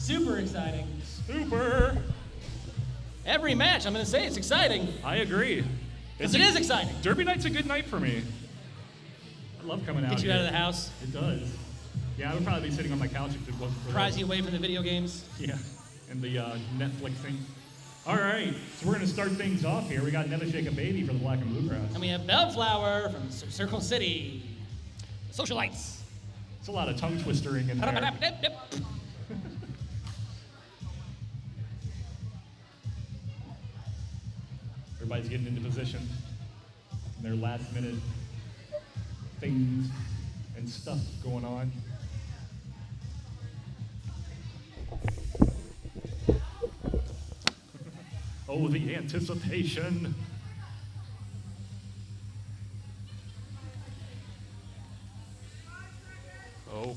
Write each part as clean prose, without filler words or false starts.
Super exciting. Super. Every match, I'm going to say it's exciting. I agree. Because it is exciting. Derby night's a good night for me. I love coming out Get you here. out of the house. It does. Yeah, I would probably be sitting on my couch if it wasn't for Prise that. you away from the video games. Yeah, and the Netflixing. All right, so we're going to start things off here. We got Never Shake a Baby for the Black and Bluegrass. And we have Bellflower from Circle City. Socialites. It's a lot of tongue twistering in there. Everybody's getting into position. And their last minute things and stuff going on. Oh, the anticipation. Oh.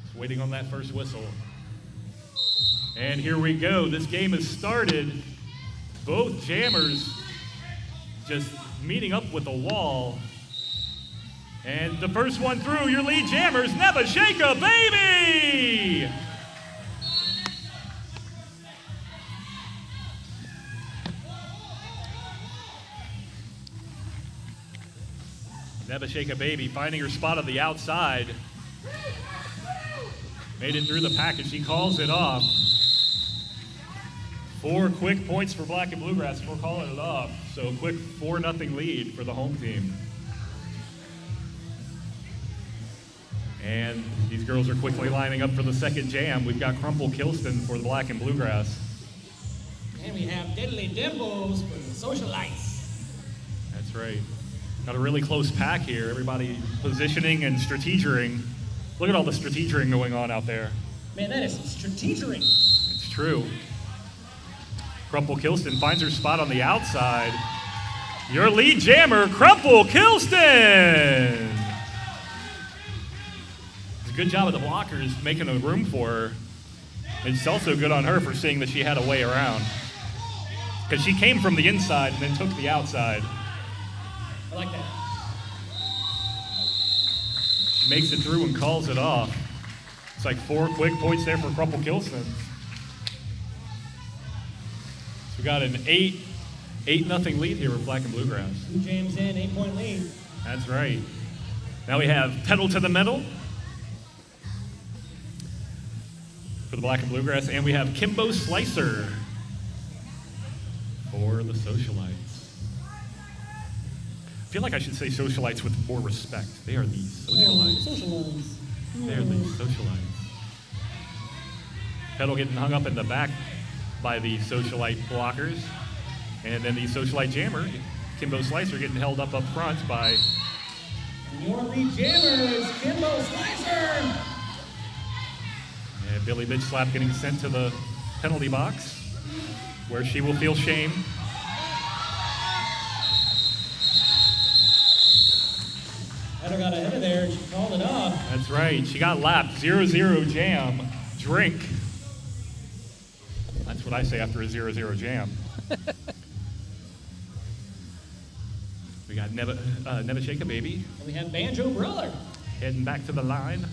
Just waiting on that first whistle. And here we go. This game has started. Both jammers just meeting up with the wall. And the first one through, your lead jammers, Never Shake a Baby! Never Shake a Baby finding her spot on the outside. Made it through the package. She calls it off. 4 quick points for Black and Bluegrass before calling it off. So a quick 4-0 lead for the home team. And these girls are quickly lining up for the second jam. We've got Crumple Kilston for the Black and Bluegrass. And we have Diddly Dimples for the Socialites. That's right. Got a really close pack here. Everybody positioning and strategering. Look at all the strategering going on out there. Man, that is strategering. It's true. Crumple Kilston finds her spot on the outside. Your lead jammer, Crumple Kilston! It's a good job of the blockers making a room for her. It's also good on her for seeing that she had a way around. Because she came from the inside and then took the outside. I like that. She makes it through and calls it off. It's like 4 quick points there for Crumple Kilston. So we got an 8-0 lead here with Black and Bluegrass. 2 jams in, 8-point lead. That's right. Now we have Pedal to the Metal for the Black and Bluegrass, and we have Kimbo Slicer for the Socialites. I feel like I should say Socialites with more respect. They are the Socialites. Socialites. They are the Socialites. Pedal getting hung up in the back by the Socialite blockers. And then the Socialite jammer, Kimbo Slicer, getting held up front by... And your lead jammer is Kimbo Slicer! And Billy Bitch Slap getting sent to the penalty box, where she will feel shame. Heather got ahead of there, she called it off. That's right, she got lapped. 0-0 jam, drink. That's what I say after a 0-0 jam. We got Never Shake a Baby. And we have Banjo Brother. Heading back to the line.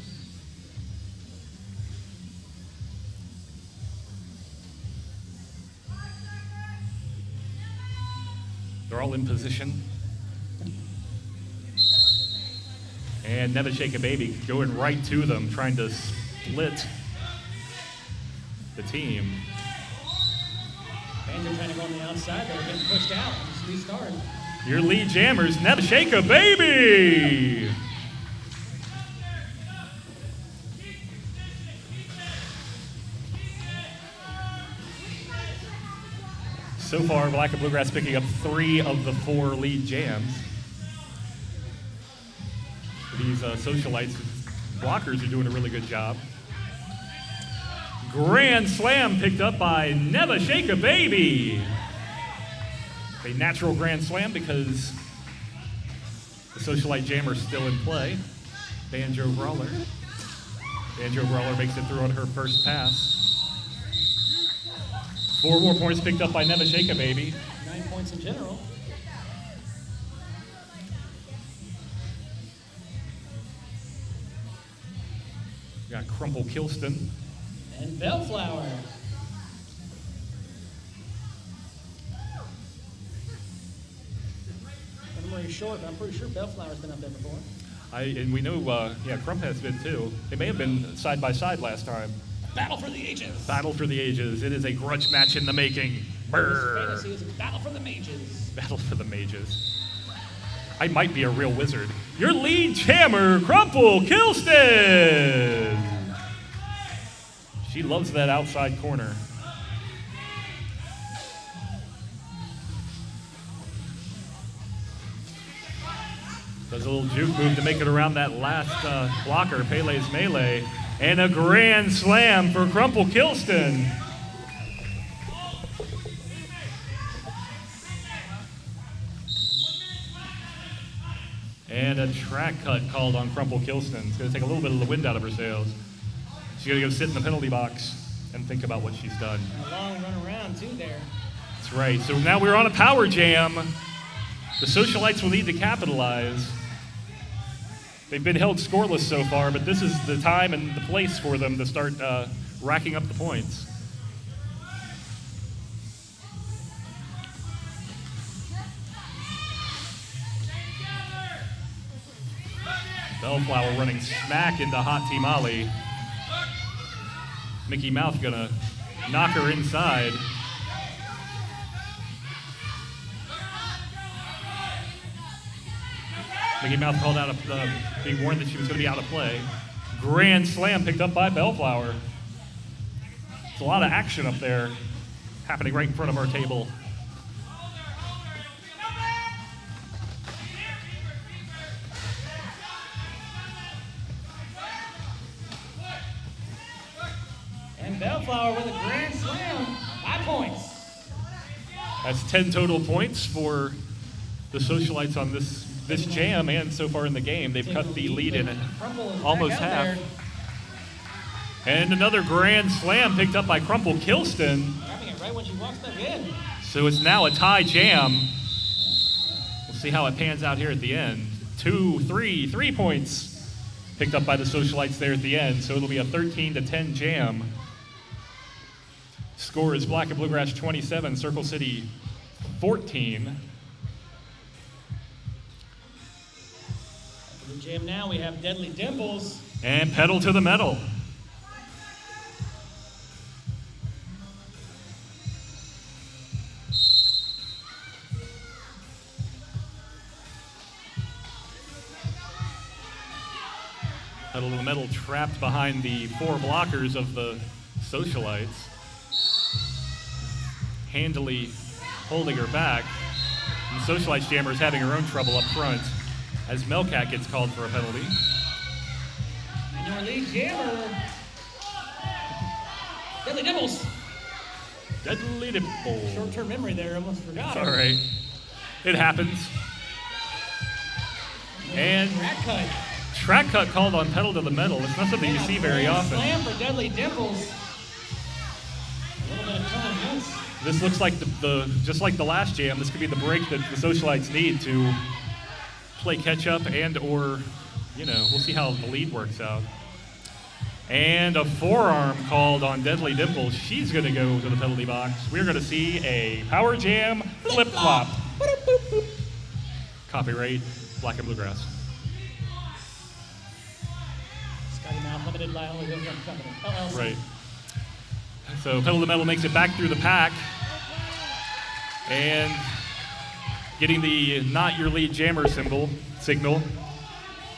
They're all in position. And Never Shake a Baby going right to them, trying to split the team. Banjo trying to go on the outside, they're getting pushed out. Just restart. Your lead jammers, Never Shake a Baby! So far, Black and Bluegrass picking up 3 of the 4 lead jams. These Socialites blockers are doing a really good job. Grand Slam picked up by Never Shake a Baby. A natural Grand Slam because the Socialite jammer is still in play. Banjo Brawler. Banjo Brawler makes it through on her first pass. 4 more points picked up by Never Shake a Baby. 9 points in general. We got Crumple Kilston And Bellflower. Memory short, but I'm pretty sure Bellflower's been up there before. And we know, Crump has been too. They may have been side by side last time. Battle for the ages. Battle for the ages. It is a grudge match in the making. Brrr. This fantasy is a battle for the mages. Battle for the mages. I might be a real wizard. Your lead jammer, Crumple Kilston. She loves that outside corner. Does a little juke move to make it around that last blocker, Pele's Melee. And a grand slam for Crumple Kilston. And a track cut called on Crumple Kilston. It's going to take a little bit of the wind out of her sails. She's going to go sit in the penalty box and think about what she's done. A long run around, too, there. That's right. So now we're on a power jam. The Socialites will need to capitalize. They've been held scoreless so far, but this is the time and the place for them to start racking up the points. Bellflower running smack into Hot Tamale. Mickey Mouse gonna knock her inside. Mickey Mouse called out, being warned that she was going to be out of play. Grand slam picked up by Bellflower. There's a lot of action up there happening right in front of our table. And Bellflower with a grand slam. 5 points. That's 10 total points for the Socialites on this jam and so far in the game. They've cut the lead in almost half. And another grand slam picked up by Crumple Kilston. Grabbing it right when she walks back in. So it's now a tie jam. We'll see how it pans out here at the end. 3 points picked up by the Socialites there at the end. So it'll be a 13-10 jam. Score is Black and Bluegrass 27, Circle City 14. In the jam now, we have Deadly Dimples. And Pedal to the Metal. Pedal to the Metal trapped behind the 4 blockers of the Socialites. Handily holding her back. And the Socialites jammer is having her own trouble up front as Melcat gets called for a penalty. And your lead jammer, Deadly Dimples. Deadly Dimples. Short-term memory there, almost forgot. It's all right. It happens. And track cut called on Pedal to the Metal. It's not something you see very often. Slam for Deadly Dimples. A little bit of time, yes. This looks like just like the last jam, this could be the break that the Socialites need to play catch up or, we'll see how the lead works out. And a forearm called on Deadly Dimples. She's going to go to the penalty box. We're going to see a power jam flip-flop. Copyright Black and Bluegrass. Scotty Mouth Limited Liability Company, LLC. Right. So Pedal to the Metal makes it back through the pack. And getting the not your lead jammer signal.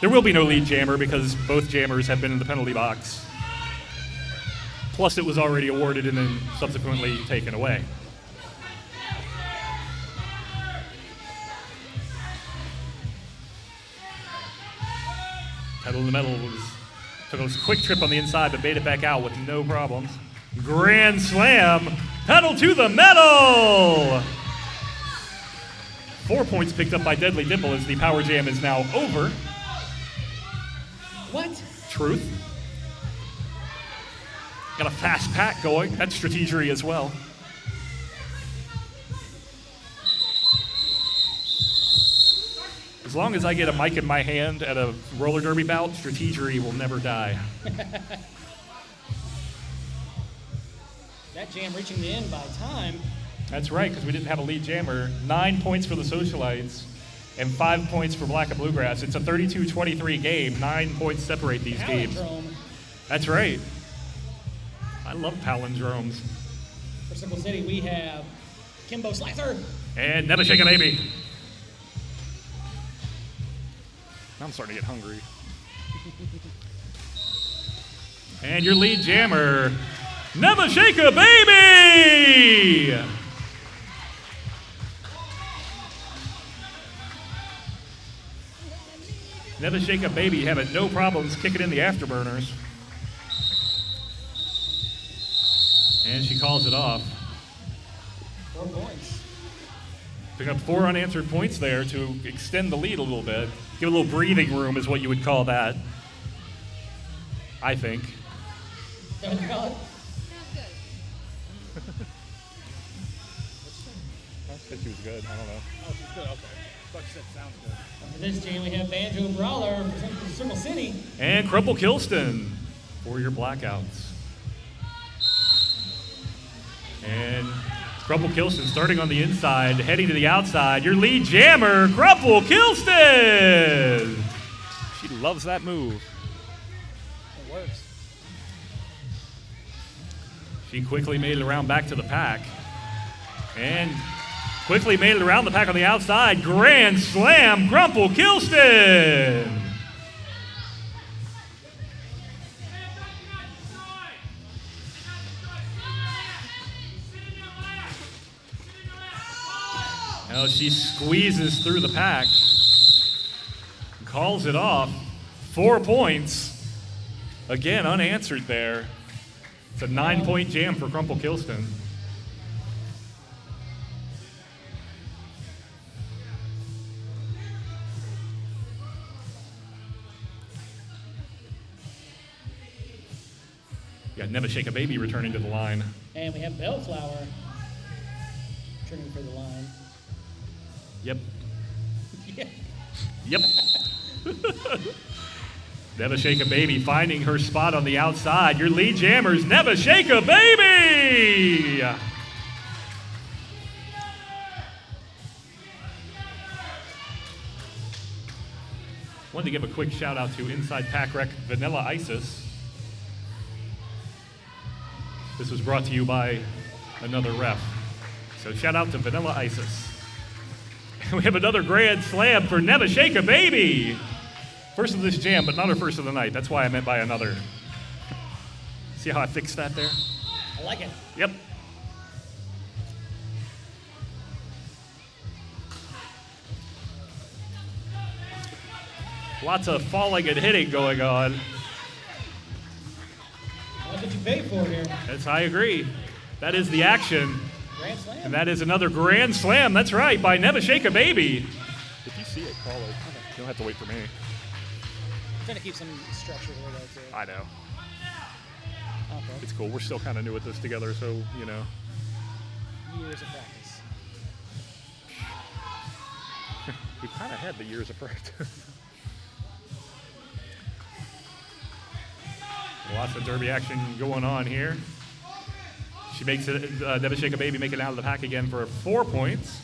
There will be no lead jammer because both jammers have been in the penalty box. Plus it was already awarded and then subsequently taken away. Pedal to the Metal took a quick trip on the inside but made it back out with no problems. Grand slam, Pedal to the Metal! 4 points picked up by Deadly Dimple as the power jam is now over. What? Truth. Got a fast pack going. That's strategery as well. As long as I get a mic in my hand at a roller derby bout, strategery will never die. That jam reaching the end by time. That's right, because we didn't have a lead jammer. 9 points for the Socialites and 5 points for Black and Bluegrass. It's a 32-23 game. 9 points separate these games. Palindrome. That's right. I love palindromes. For Circle City, we have Kimbo Slicer. And Never Shake a Baby. I'm starting to get hungry. And your lead jammer, Never Shake a Baby! Never Shake a Baby having no problems kicking in the afterburners. And she calls it off. 4 points. Pick up 4 unanswered points there to extend the lead a little bit. Give a little breathing room is what you would call that. I think. Is that what you call it? I said she was good. I don't know. Oh, she's good. Okay. I thought you said sounds good. For this jam, we have Banjo Brawler for Circle City. And Crumple Kilston for your blackouts. And Crumple Kilston starting on the inside, heading to the outside. Your lead jammer, Crumple Kilston! She loves that move. It works. She quickly made it around back to the pack. And quickly made it around the pack on the outside. Grand slam, Crumple Kilston! Now she squeezes through the pack, calls it off. 4 points. Again, unanswered there. It's a 9-point jam for Crumple Kilston. You got Never Shake a Baby returning to the line. And we have Bellflower turning for the line. Yep. Yeah. Yep. Never Shake a Baby finding her spot on the outside. Your lead jammers, Never Shake a Baby! Wanted to give a quick shout out to Inside Pack Rec Vanilla Isis. This was brought to you by another ref. So shout out to Vanilla Isis. We have another grand slam for Never Shake a Baby. First of this jam, but not her first of the night. That's why I meant by another. See how I fixed that there? I like it. Yep. Lots of falling and hitting going on. That's what you pay for here. Yes, I agree. That is the action. Grand slam. And that is another grand slam. That's right, by Never Shake a Baby. If you see it, call it. You don't have to wait for me. I'm trying to keep some structure here, though, too. I know. Okay. It's cool. We're still kind of new at this together, so, you know. Years of practice. We've kind of had the years of practice. Lots of derby action going on here. She makes it, Never Shake a Baby making it out of the pack again for 4 points.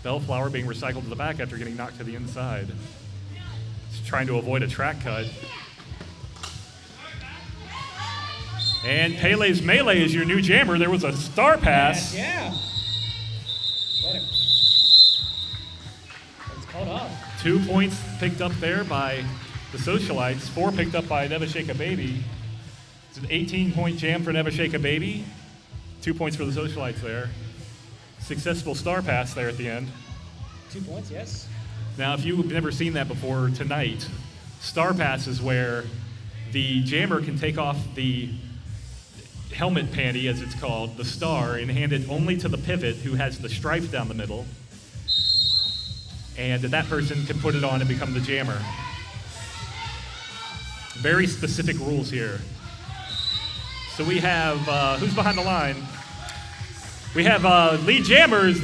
Bellflower being recycled to the back after getting knocked to the inside. She's trying to avoid a track cut. And Pele's Melee is your new jammer. There was a star pass. Yeah. Better. It's called off. 2 points picked up there by the Socialites. 4 picked up by Never Shake a Baby. It's an 18-point jam for Never Shake a Baby. 2 points for the Socialites there. Successful star pass there at the end. 2 points, yes. Now, if you've never seen that before tonight, star pass is where the jammer can take off the helmet panty, as it's called, the star, and hand it only to the pivot who has the stripes down the middle. And that person can put it on and become the jammer. Very specific rules here. So we have, who's behind the line? We have lead jammers,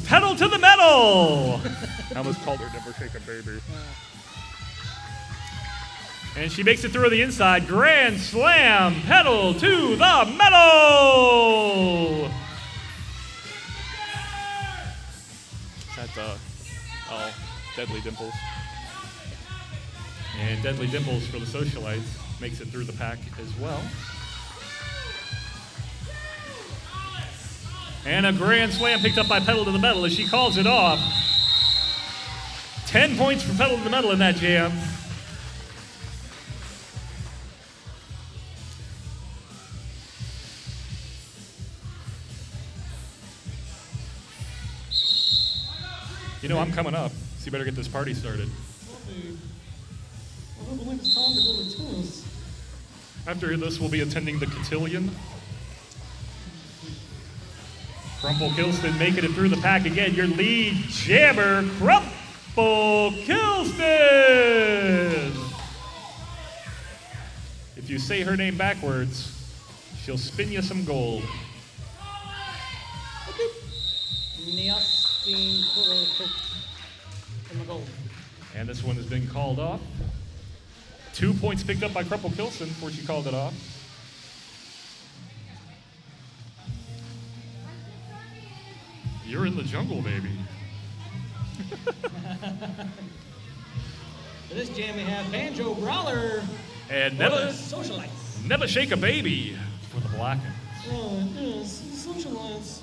pedal to the metal. I almost called her Never Shake a Baby. And she makes it through the inside. Grand slam, pedal to the metal. That's Deadly Dimples. And Deadly Dimples for the Socialites makes it through the pack as well. And a grand slam picked up by Pedal to the Metal as she calls it off. 10 points for Pedal to the Metal in that jam. You know, I'm coming up, so you better get this party started. I don't believe it's time to go to tennis. After this, we'll be attending the cotillion. Crumple Kilston making it through the pack again. Your lead jammer, Crumple Kilston! If you say her name backwards, she'll spin you some gold. And this one has been called off. 2 points picked up by Crumple Kilston before she called it off. You're in the jungle, baby. For this jam, we have Banjo Brawler. And Socialites. Never Shake a Baby for the Black. Oh, yes, Socialites.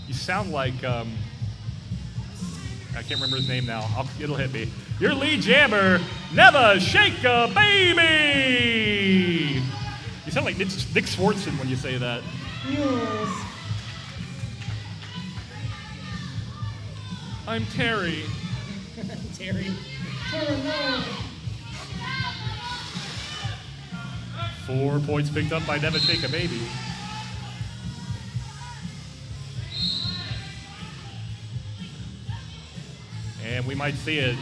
You sound like, I can't remember his name now. It'll hit me. Your lead jammer, Never Shake a Baby. You sound like Nick Swartzen when you say that. Yes. I'm Terry. Terry. No. 4 points picked up by Never Shake a Baby. And we might see it.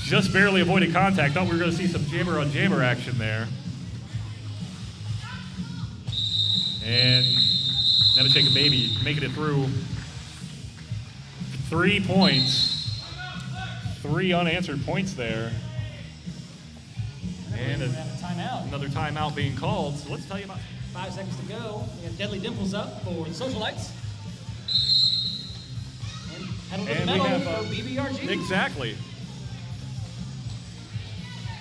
Just barely avoided contact. Thought we were going to see some jammer on jammer action there. And Never Shake a Baby making it through. 3 points. 3 unanswered points there. And another timeout being called. So let's tell you about 5 seconds to go. We have Deadly Dimples up for the Socialites. And Pedal to the Metal for BBRG. Exactly.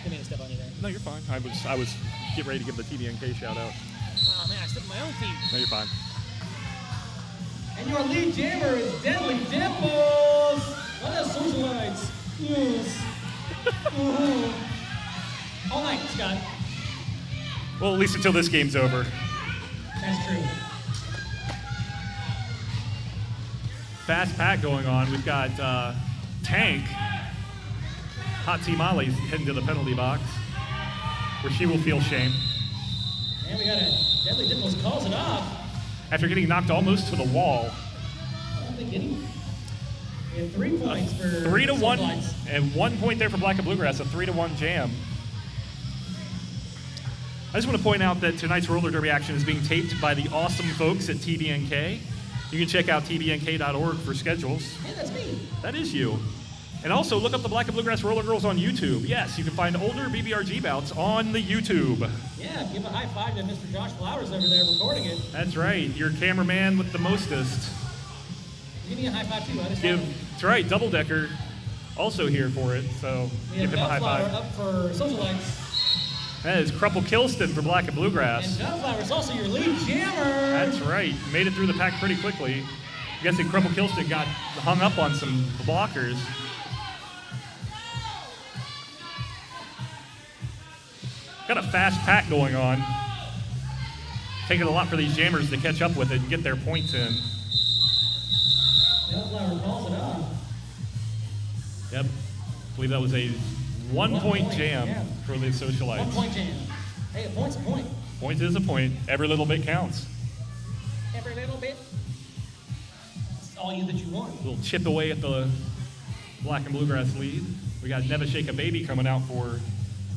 Didn't mean to step on you there. No, you're fine. I was getting ready to give the TBNK shout out. Oh man, I stepped on my own feet. No, you're fine. And your lead jammer is Deadly Dimples. What are Socialites? Yes. All night, Scott. Well, at least until this game's over. That's true. Fast pack going on. We've got Tank, Hot Tea Molly's heading to the penalty box, where she will feel shame. And we got a Deadly Dimples calls it off. After getting knocked almost to the wall. I don't think any. We have 3 points for 3-1, Socialites. and 1 point there for Black and Bluegrass, a 3-1 jam. I just want to point out that tonight's roller derby action is being taped by the awesome folks at TBNK. You can check out tbnk.org for schedules. Hey, that's me. That is you. And also look up the Black and Bluegrass Roller Girls on YouTube. Yes, you can find older BBRG bouts on the YouTube. Yeah, give a high five to Mr. Josh Flowers over there recording it. That's right, your cameraman with the mostest. Give me a high five too. That's right, Double Decker also here for it, so We give have him a high Bellflower five. up for Socialites. That is Crumple Kilston for Black and Bluegrass. And Bellflower is also your lead jammer. That's right, made it through the pack pretty quickly. I'm guessing Crumple Kilston got hung up on some blockers. Got a fast pack going on. Taking a lot for these jammers to catch up with it and get their points in. Bellflower calls it off. Yep, I believe that was a 1 point jam for the Socialites. 1 point jam. Hey, a point's a point. Point is a point. Every little bit counts. Every little bit. It's all you that you want. A little chip away at the Black and Bluegrass lead. We got Never Shake a Baby coming out for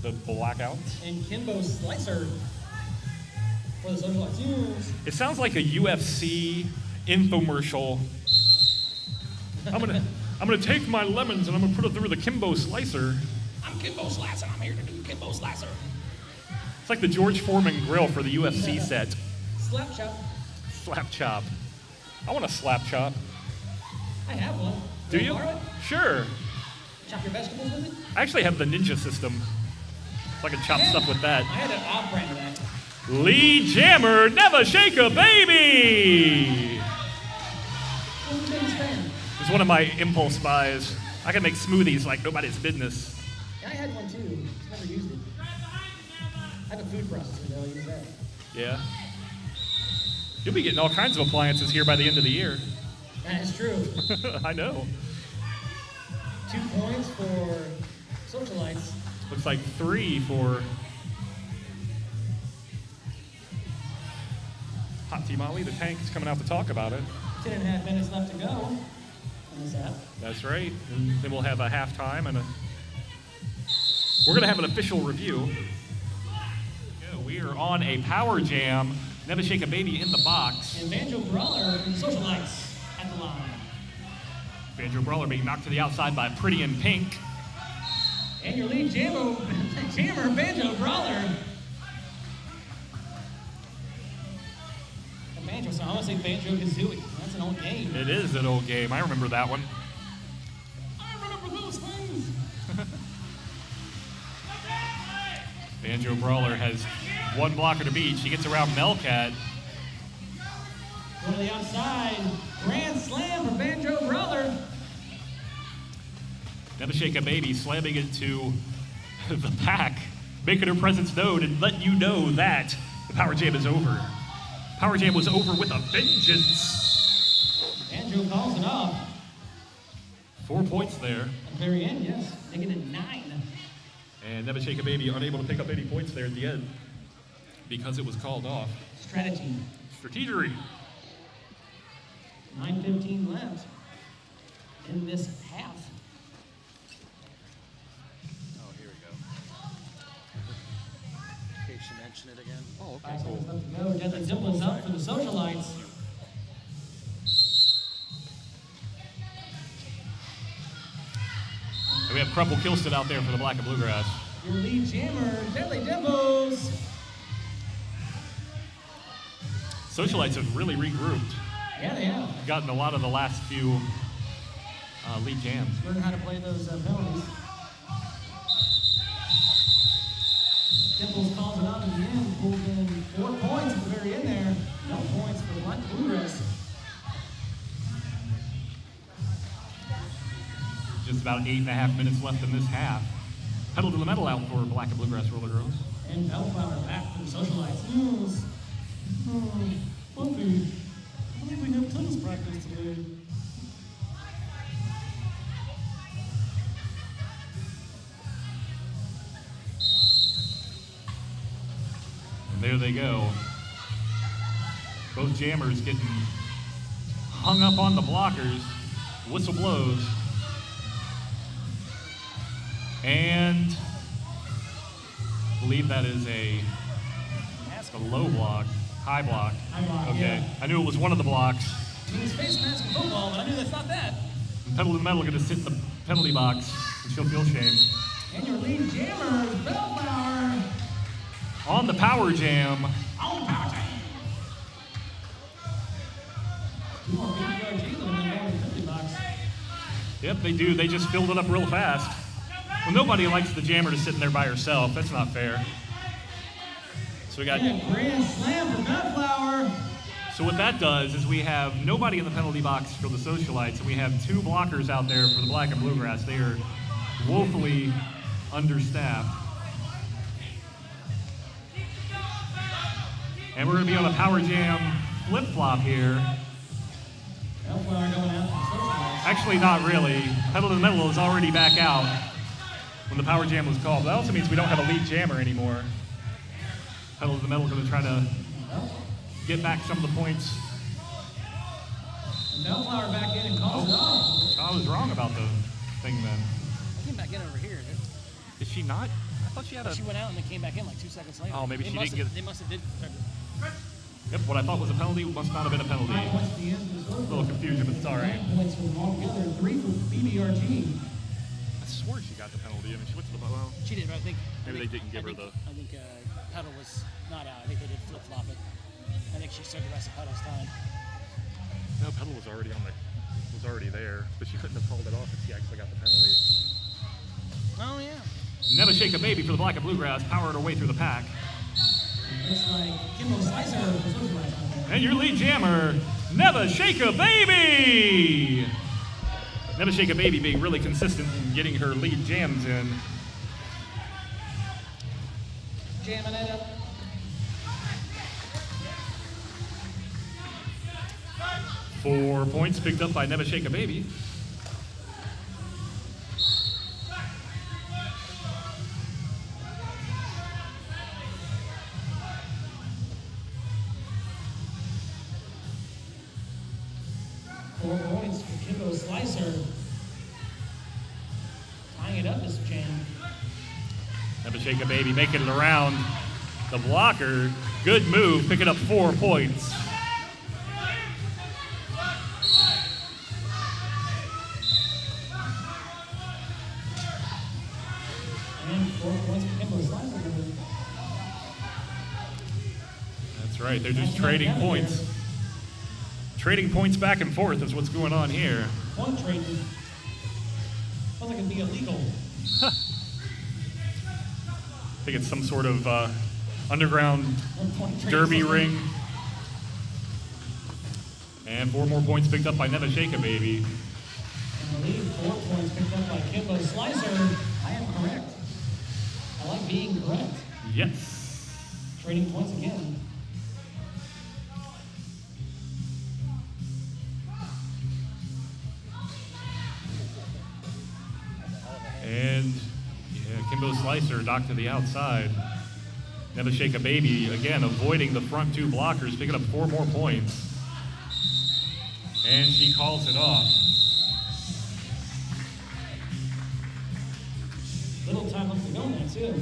the Blackouts. And Kimbo Slicer for the Socialites. Yes. It sounds like a UFC infomercial. I'm I'm gonna take my lemons and I'm gonna put it through the Kimbo slicer. I'm Kimbo Slicer. I'm here to do Kimbo Slicer. It's like the George Foreman grill for the UFC set. Slap chop. Slap chop. I want a slap chop. I have one. Do Wanna you? borrow it? Sure. Chop your vegetables with it? I actually have the Ninja system, so I can chop stuff with that. I had an off-brand of that. Lee Jammer, never shake a baby. I'm the biggest fan. It's one of my impulse buys. I can make smoothies like nobody's business. Yeah, I had one too. Just never used it. I have a food processor though. I use that. Yeah. You'll be getting all kinds of appliances here by the end of the year. That is true. I know. 2 points for socialites. Looks like 3 for Hot Tea Molly. The tank is coming out to talk about it. 10.5 minutes left to go on this app. That's right. And then we'll have a halftime and we're going to have an official review. We are on a power jam. Never shake a baby in the box. And Banjo Brawler from socialites at the line. Banjo Brawler being knocked to the outside by Pretty in Pink. And your lead jammer, Banjo Brawler. A banjo song. I want to say Banjo Kazooie. That's an old game. It is an old game. I remember that one. I remember those things. Banjo Brawler has one blocker to beat. She gets around Melcat. Go to the outside. Grand slam for Banjo Brawler. Never shake a baby, slamming into the pack, making her presence known and letting you know that the Power Jam is over. Power Jam was over with a vengeance. Banjo calls it off. 4 points there. At the very end, yes. Making it 9. And Never Shake a Baby unable to pick up any points there at the end because it was called off. Strategy. Strategery. 9:15 left in this half. Oh, here we go. In case you mention it again. Oh, okay. 5 seconds left to go. Deadly Dimples up for the socialites. And we have Crumple Kilston out there for the Black and Bluegrass. Your lead jammer, Deadly Dimples. Socialites have really regrouped. Yeah, they have. Gotten a lot of the last few lead jams. Learn how to play those penalties. Dimples calls it out in the end. Pulls in 4 points at the very end there. No points for Black Bluegrass. Just about 8.5 minutes left in this half. Pedal to the metal out for Black and Bluegrass Roller Girls. And Bellflower back for the socialites. Yes. Bumpy. I think we have tennis practice today. And there they go. Both jammers getting hung up on the blockers. Whistle blows. And I believe that is a low block, high block. High block, Okay, yeah. I knew it was one of the blocks. It means face mask in football, but I knew that's not that. And Pedal to the Metal going to sit in the penalty box, and she'll feel shame. And your lead jammer, Bellflower. On the Power Jam, On the power tank. 2 more BPRGs and then going to the penalty box. yep, they do. They just filled it up real fast. Well, nobody likes the jammer to sit in there by herself. That's not fair. So we got. And a grand slam for Bellflower. So what that does is we have nobody in the penalty box for the socialites, and we have 2 blockers out there for the Black and Bluegrass. They are woefully understaffed. And we're going to be on a Power Jam flip-flop here. Bellflower going out for the socialites. Actually, not really. Pedal to the Metal is already back out when the Power Jam was called. That also means we don't have a lead jammer anymore. Pedal to the Metal going to try to get back some of the points. And Bellflower back in and calls it off. I was wrong about the thing then. I came back in over here. Is she not? I thought she had a... She went out and then came back in like 2 seconds later. Oh, maybe They she must didn't have- get- They must have did. Yep, what I thought was a penalty must not have been a penalty. 5 points at the end. A little confusion, but it's all right. 9 points for them all together. 3 for BBRG. I swore she got the penalty. I mean, she went to the well. She did, but I think Maybe they didn't give her the. I think Pedal was not out. I think they did flip flop it. I think she served the rest of Pedal's time. No, Pedal was already there, but she couldn't have called it off if she actually got the penalty. Oh yeah. Never Shake a Baby for the Black and Bluegrass, powered her way through the pack. Looks like Kimbo Slicer was over last time. And your lead jammer, Never Shake a Baby! Never Shake a Baby being really consistent in getting her lead jams in. Jamming it up. Four points picked up by Never Shake a Baby. Four points for Kimbo Slicer. Tying it up this jam. Never Shake a Baby making it around the blocker. Good move, picking up 4 points. And 4 points for Kimbo Slicer. That's right, they're just trading points. Trading points back and forth is what's going on here. Point trading. Sounds like it'd be illegal. I think it's some sort of underground Point trading derby system. ring. And 4 more points picked up by Never Shake a Baby. And the lead, 4 points picked up by Kimbo Slicer. I am correct. I like being correct. Yes. Trading points again. And yeah, Kimbo Slicer knocked to the outside. Never Shake a Baby, again, avoiding the front 2 blockers, picking up 4 more points. And she calls it off. Little time left to go in that, too.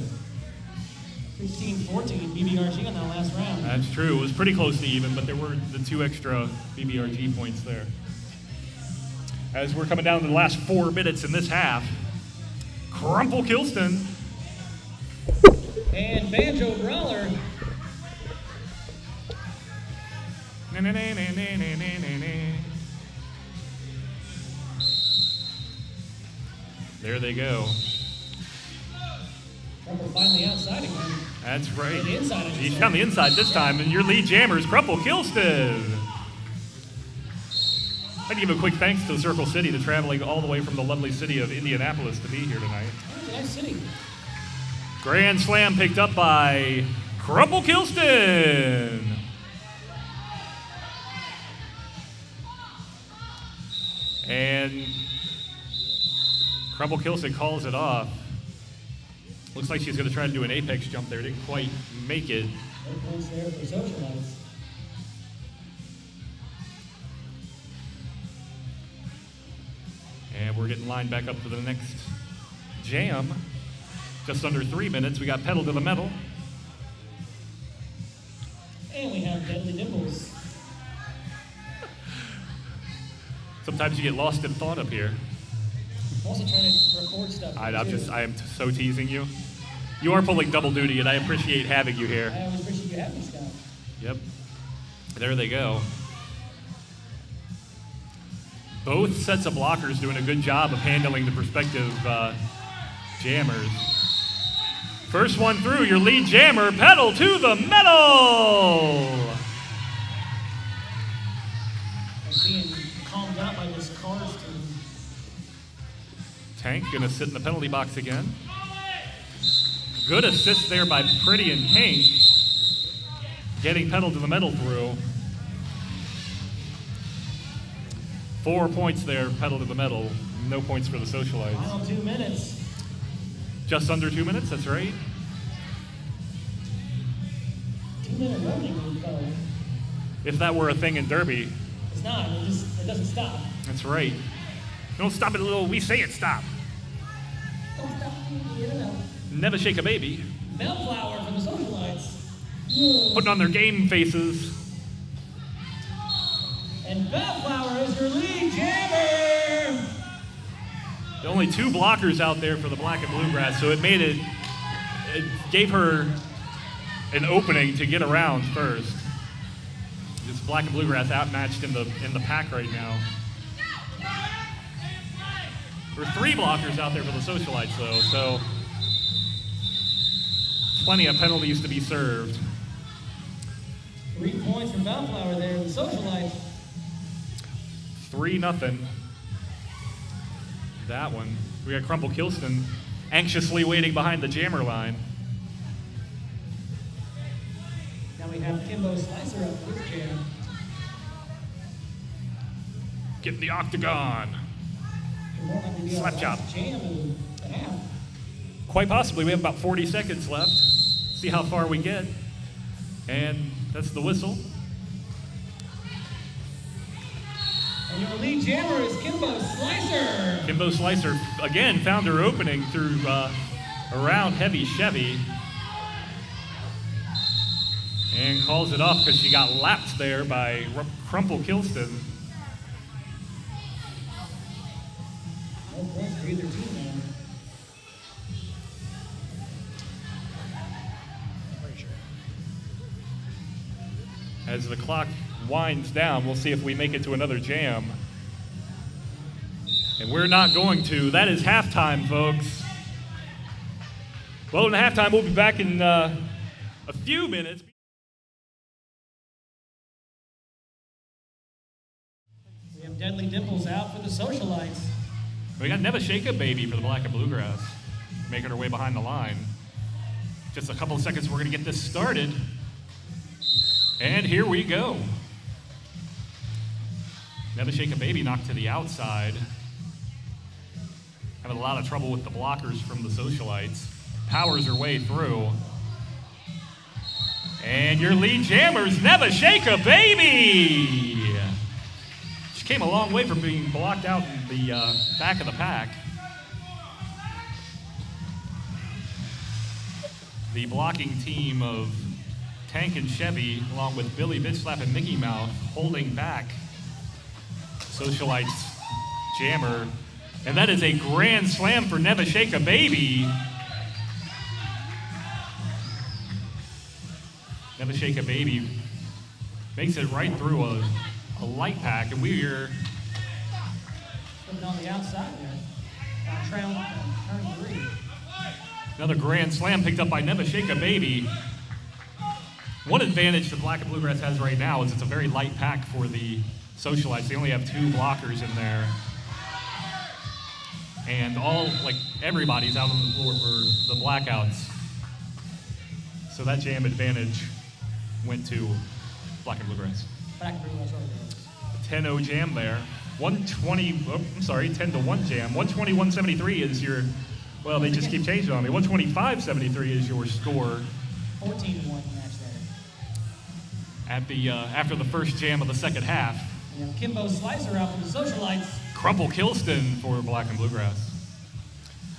16-14 BBRG on that last round. That's true. It was pretty close to even, but there were the 2 extra BBRG points there. As we're coming down to the last 4 minutes in this half, Crumple Kilston. And Banjo Brawler. There they go. Crumple finally outside again. That's right. On the inside, I should He's say. on the inside this time, and your lead jammer is Crumple Kilston. I'd give a quick thanks to Circle City to traveling all the way from the lovely city of Indianapolis to be here tonight. It's a nice city. Grand Slam picked up by Crumple Kilston. And Crumple Kilston calls it off. Looks like she's going to try to do an apex jump there. Didn't quite make it. No points there for Socialites. And we're getting lined back up for the next jam. Just under 3 minutes. We got Pedal to the Metal. And we have Deadly Dimples. Sometimes you get lost in thought up here. I'm also trying to record stuff. I am so teasing you. You are pulling double duty, and I appreciate having you here. I always appreciate you having me, Scott. Yep. There they go. Both sets of blockers doing a good job of handling the prospective jammers. First one through, your lead jammer, Pedal to the Metal! I'm being calmed out by this Cars team. Tank gonna sit in the penalty box again. Good assist there by Pretty and Pink. Getting Pedal to the Metal through. 4 points there, Pedal to the Metal. No points for the Socialites. Final 2 minutes. Just under 2 minutes, that's right. 2-minute running would go. If that were a thing in Derby. It's not. It doesn't stop. That's right. Don't stop it a little, we say it stop. Don't stop. You know. Never Shake a Baby. Bellflower from the Socialites. Putting on their game faces. And Bellflower is your lead jammer. The only 2 blockers out there for the Black and Bluegrass, so it gave her an opening to get around first. This Black and Bluegrass outmatched in the pack right now. There are 3 blockers out there for the Socialites though, so plenty of penalties to be served. 3 points for Bellflower there, the Socialites. 3-0. That one. We got Crumple Kilston anxiously waiting behind the jammer line. Now we have Kimbo Slicer up with jam. Get in the octagon. Slap chop. Jam in the half. Quite possibly. We have about 40 seconds left. See how far we get. And that's the whistle. And your lead jammer is Kimbo Slicer. Kimbo Slicer again found her opening through around Heavy Chevy. And calls it off because she got lapped there by Crumple Kilston. No points for either team now. Pretty sure. As the clock winds down, we'll see if we make it to another jam. And we're not going to. That is halftime, folks. Well, in halftime, we'll be back in a few minutes. We have Deadly Dimples out for the Socialites. We got Never Shake a Baby for the Black and Bluegrass, making her way behind the line. Just a couple of seconds, we're going to get this started. And here we go. Never Shake a Baby knocked to the outside. Having a lot of trouble with the blockers from the Socialites. Powers her way through. And your lead jammers, Never Shake a Baby! She came a long way from being blocked out in the back of the pack. The blocking team of Tank and Chevy, along with Billy Bitchslap and Mickey Mouth, holding back Socialites jammer. And that is a grand slam for Never Shake a Baby. Never Shake a Baby makes it right through a light pack, and we're Coming on the outside there. Turn 3. another grand slam picked up by Never Shake a Baby. One advantage the Black and Bluegrass has right now is it's a very light pack for the Socialites. They only have 2 blockers in there. And everybody's out on the floor for the Blackouts. So that jam advantage went to Black and Bluegrass. Black and Bluegrass over there. 10-0 jam there. 10-1 jam. 120-173 is your, well, they just keep changing on me. 125-73 is your score. 14-1 match there. At the after the first jam of the second half. We have Kimbo Slicer out for the Socialites. Crumple Kilston for Black and Bluegrass.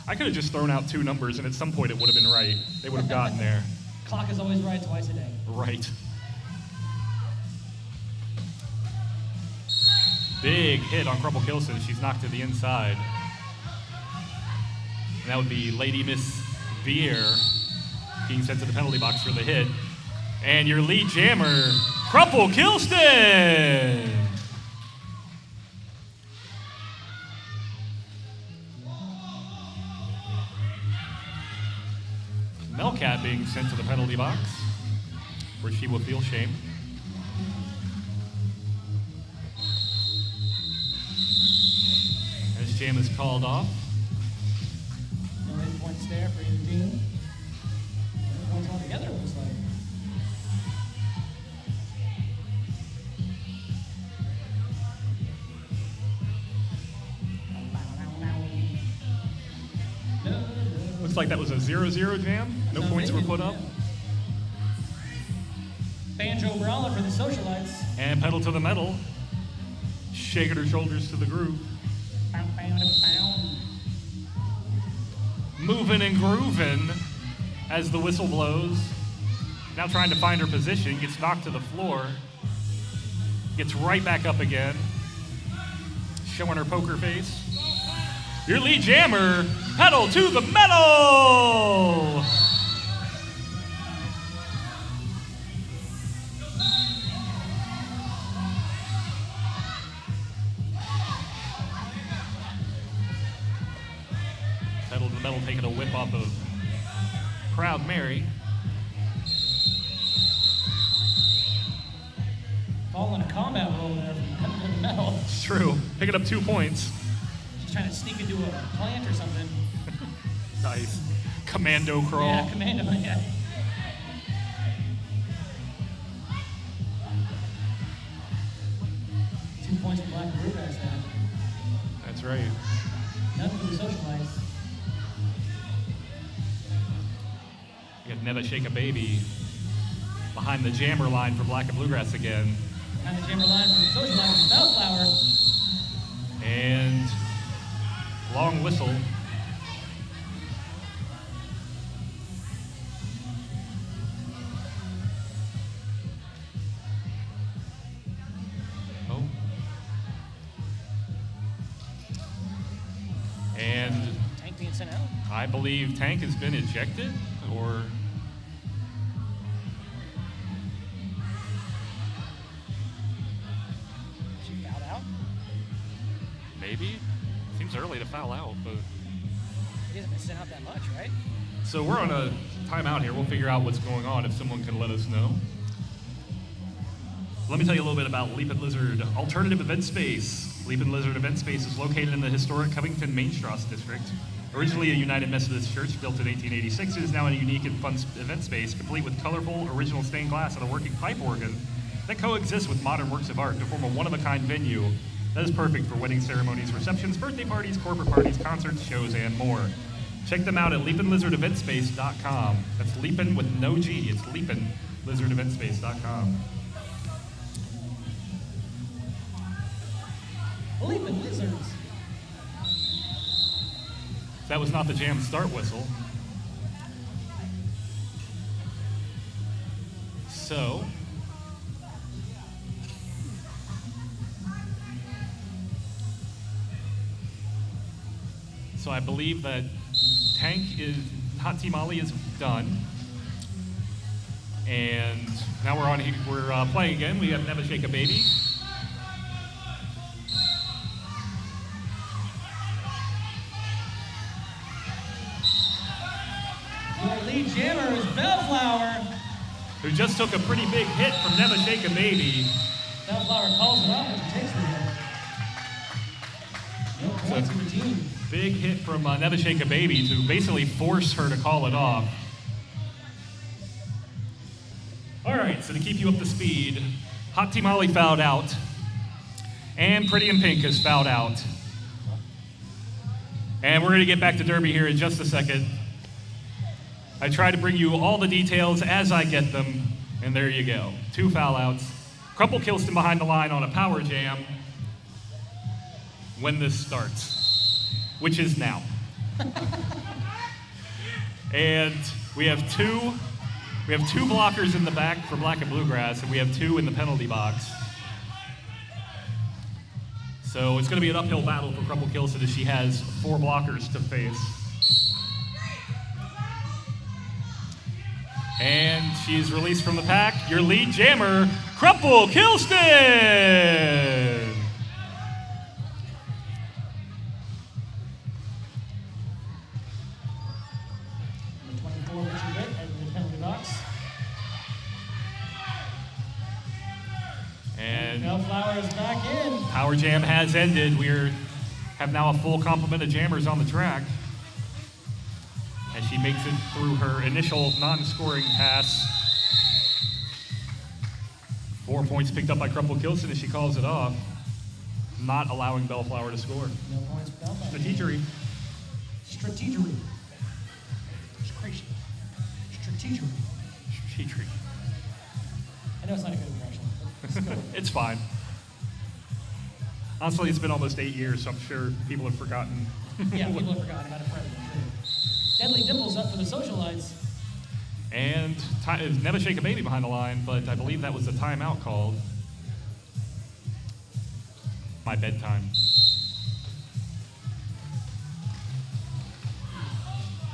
I could have just thrown out 2 numbers, and at some point it would have been right. They would have gotten there. Clock is always right twice a day. Right. Big hit on Crumple Kilston. She's knocked to the inside. And that would be Lady Miss Beer being sent to the penalty box for the hit. And your lead jammer, Crumple Kilston! Melcat being sent to the penalty box, where she will feel shame. This jam is called off. No 8 points there for either team. 8 points altogether, it looks like. Looks like that was a 0-0 jam. No points were put up. Banjo Brawler for the Socialites. And pedal to the metal. Shaking her shoulders to the groove. Moving and grooving as the whistle blows. Now trying to find her position. Gets knocked to the floor. Gets right back up again. Showing her poker face. Your lead jammer, pedal to the metal! Pedal to the metal taking a whip off of Proud Mary. Falling combat roll there from the metal. It's true. Picking up 2 points. She's trying to sneak into a plant or something. Nice. Commando crawl. Yeah, commando, yeah. Two points for Black and Bluegrass now. That's right. Nothing for the socialites. You got Never Shake a Baby behind the jammer line for Black and Bluegrass again. Behind the jammer line for the socialites, Bellflower. And long whistle. Oh. And Tank being sent out. I believe Tank has been ejected, or She fouled out. maybe? Seems early to foul out, but. He hasn't been sent out that much, right? So we're on a timeout here. We'll figure out what's going on if someone can let us know. Let me tell you a little bit about Leapin' Lizard Alternative Event Space. Leapin' Lizard Event Space is located in the historic Covington Main Strasse district. Originally a United Methodist Church built in 1886, it is now a unique and fun event space, complete with colorful, original stained glass and a working pipe organ that coexists with modern works of art to form a one-of-a-kind venue that is perfect for wedding ceremonies, receptions, birthday parties, corporate parties, concerts, shows, and more. Check them out at leapinlizardeventspace.com. That's Leapin' with no G. It's leapinlizardeventspace.com. Leaping lizards. That was not the jam start whistle. So, I believe that Hot Team Ollie is done. And now we're playing again. We have Never Shake a Baby. Your lead jammer is Bellflower. Who just took a pretty big hit from Never Shake a Baby. Bellflower calls it off and she takes the hit. No points for the team. Big hit from Never Shake a Baby to basically force her to call it off. All right, so to keep you up to speed, Hot Team Ollie fouled out, and Pretty in Pink has fouled out. And we're going to get back to Derby here in just a second. I try to bring you all the details as I get them, and there you go. 2 foul outs. Crumple Kilston behind the line on a power jam when this starts, which is now. And we have two blockers in the back for Black and Bluegrass, and we have 2 in the penalty box. So it's going to be an uphill battle for Crumple Kilston as she has 4 blockers to face. And she's released from the pack. Your lead jammer, Crumple Kilston! Number 24, Richie Witt, at the penalty box. And Bellflower is back in. Power Jam has ended. We have now a full complement of jammers on the track. As she makes it through her initial non-scoring pass. 4 points picked up by Crumple Kilston as she calls it off, not allowing Bellflower to score. No points for Bellflower. Strategery. Strategery. Strategery. Strategery. I know it's not a good impression, but it's good. It's fine. Honestly, it's been almost 8 years, so I'm sure people have forgotten. Yeah, people have forgotten about it forever. Deadly Dimples up for the socialites. And Never Shake a Baby behind the line, but I believe that was a timeout called. my bedtime.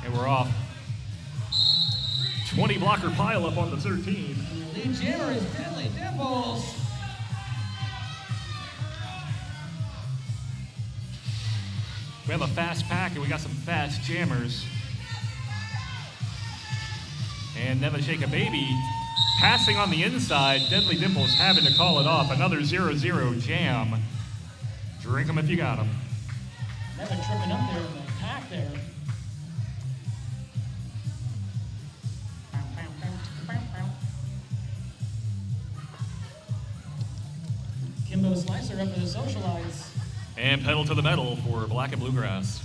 And we're off. 20 blocker pile up on the 13. Lead jammer is Deadly Dimples. We have a fast pack and we got some fast jammers. And Never Shake a Baby passing on the inside. Deadly Dimples having to call it off. Another 0-0 jam. Drink them if you got them. Never tripping up there in the pack there. Kimbo Slicer up for the Socialites. And pedal to the metal for Black and Bluegrass.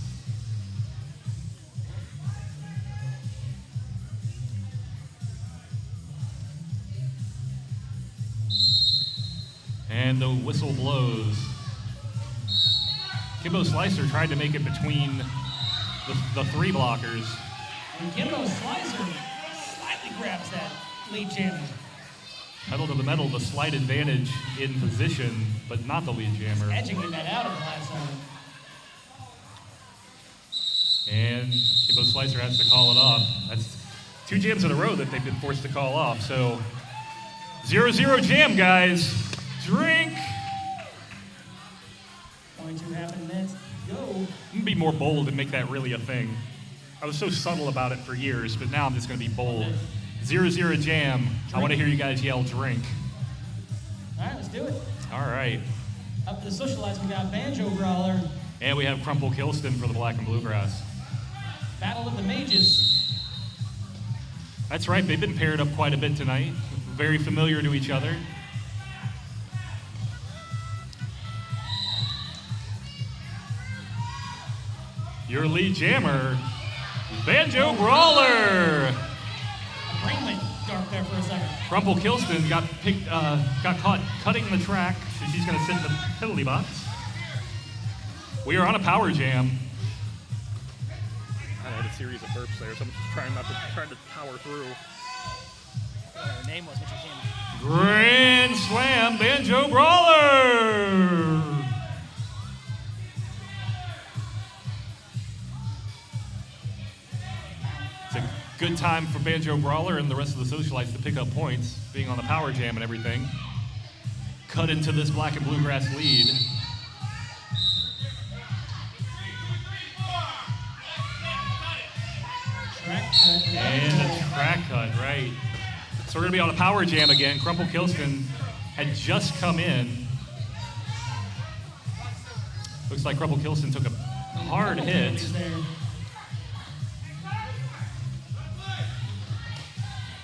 And the whistle blows. Kimbo Slicer tried to make it between the three blockers. And Kimbo Slicer slightly grabs that lead jammer. Pedal to the metal, the slight advantage in position, but not the lead jammer. Edging that out of the last time. And Kimbo Slicer has to call it off. That's 2 jams in a row that they've been forced to call off. So 0-0 jam, guys. Drink. 0.2 minutes. Go. I'm gonna be more bold and make that really a thing. I was so subtle about it for years, but now I'm just gonna be bold. 0-0 jam. Drink. I want to hear you guys yell drink. All right, let's do it. All right. Up for the Socialites, we got Banjo Brawler. And we have Crumple Kilston for the Black and Bluegrass. Battle of the Mages. That's right, they've been paired up quite a bit tonight. Very familiar to each other. Your lead jammer, Banjo Brawler. My brain went dark there for a second. Crumple Kilston got caught cutting the track, so she's going to sit in the penalty box. We are on a power jam. I had a series of burps there, so I'm trying to power through. I don't know what her name was, but she came. Grand Slam Banjo Brawler. It's a good time for Banjo Brawler and the rest of the Socialites to pick up points, being on the power jam and everything. Cut into this Black and Bluegrass lead. And a track cut, right. So we're going to be on a power jam again. Crumple Kilston had just come in. Looks like Crumple Kilston took a hard hit.